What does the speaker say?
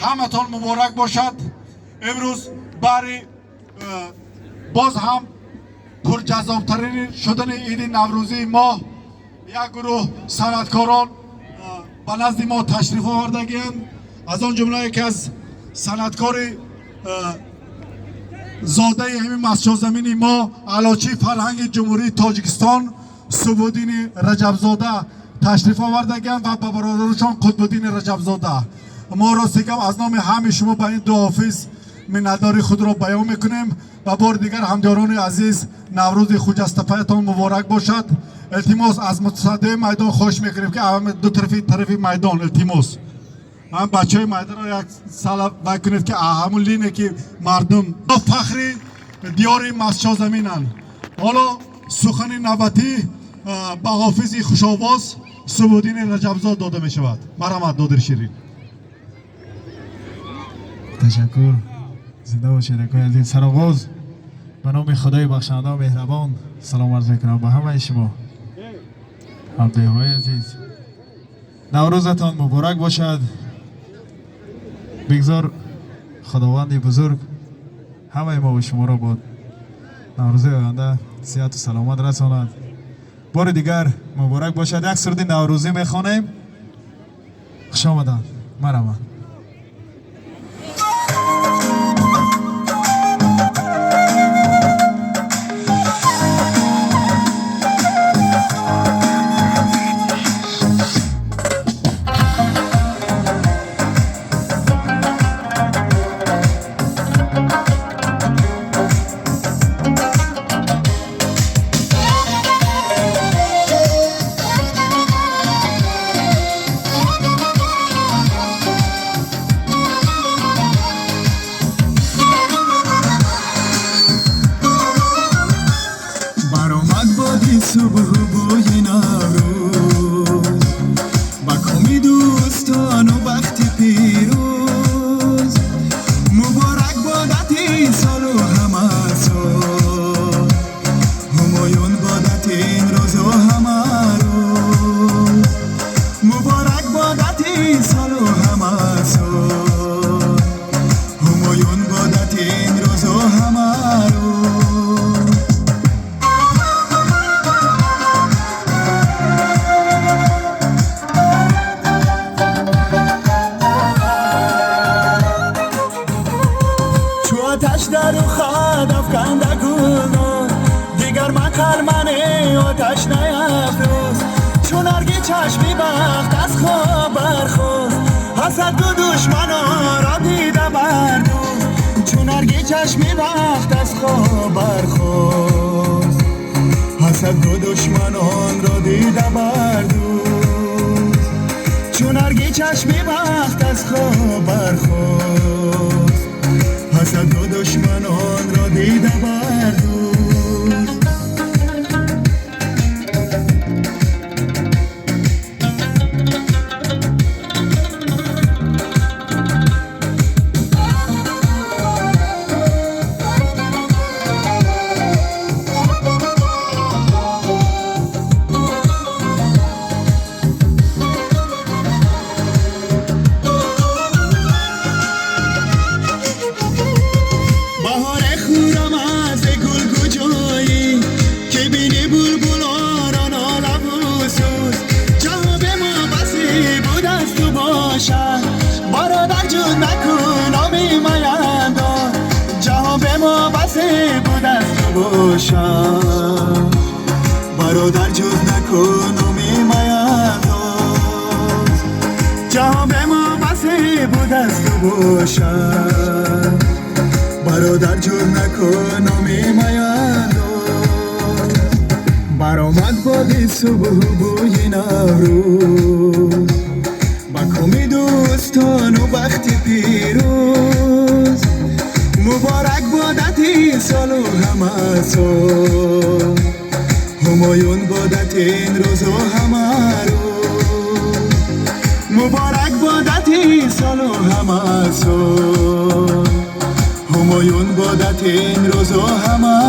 همتون مبارک باشد. امروز برای باز هم پرجذاب‌ترین شدن عید نوروزی ما یک گروه صنعتکاران به نزد ما تشریف آوردگی‌اند. از آن جمله یکی از صنعتکار زاده همین مسجد زمینی ما علاچی فرهنگ جمهوری تاجیکستان صبودین رجبزاده تشریف آوردگی‌اند و با برادرشان قطب‌الدین رجبزاده. ما راستیکم از نام همه شما به این دو حافظ منتداری خود را بیان میکنیم و بار دیگر همداران عزیز نوروز خجسته مبارک باشد. التماس از متصدی میدان خواهش میکنیم که همه دو طرف میدان التماس هم بچه های میدان را یک سال بکنید که همون لینه که مردم فخری دیار مسجد زمینند. حالا سخن نوبتی به حافظ خوش‌آواز صبودین رجبزاده داده می شود. مرحمت دادر شیرین. تشکر. زنده باشید اکای عزیز. سرآغاز به نام خدای بخشنده و مهربان سلام عرض میکنم به همه شما همدیهای عزیز. نوروزتان مبارک باشد. بگذار خداوند بزرگ همه ما و شما را با نوروز آینده صحت و سلامت رساند. بار دیگر مبارک باشد. یک سرود نوروزی میخوانیم. خوش آمدن. مرحبا. صبح بوی نوروز با کمی دوستان و وقت پیروز مبارک بادت این سال و همه سال همایون بادت این روز و همه روز مبارک بادت این سال و همه سال همایون بادت این روز و همه روز آتش در و خود افکنده گلنار دیگر مکر منه آتش نیفروز چون ارگی چشمی بخت از خواب برخوست حسد و دشمنا را دیده بردوز چون ارگی چشمی بخت از خواب برخوست حسد و دشمنان را دیده بردوز چون ارگی چشمی بخت از خواب برخوست حسد و دشمنان را دیده بردوز برادر جود نکن آمی میندان جهان به ما بسه بود از تو باشم برادر جود نکن آمی میندان جهان به ما بسه بود از تو باشم برادر جود نکن آمی میندان برآمد بادی صبح بوی نوروز با کمی دوستان و وقت پیروز مبارک بادت این سال و همه سال همایون بادت این روز و همه روز مبارک بادت این سال و همه سال همایون بادت این روز و همه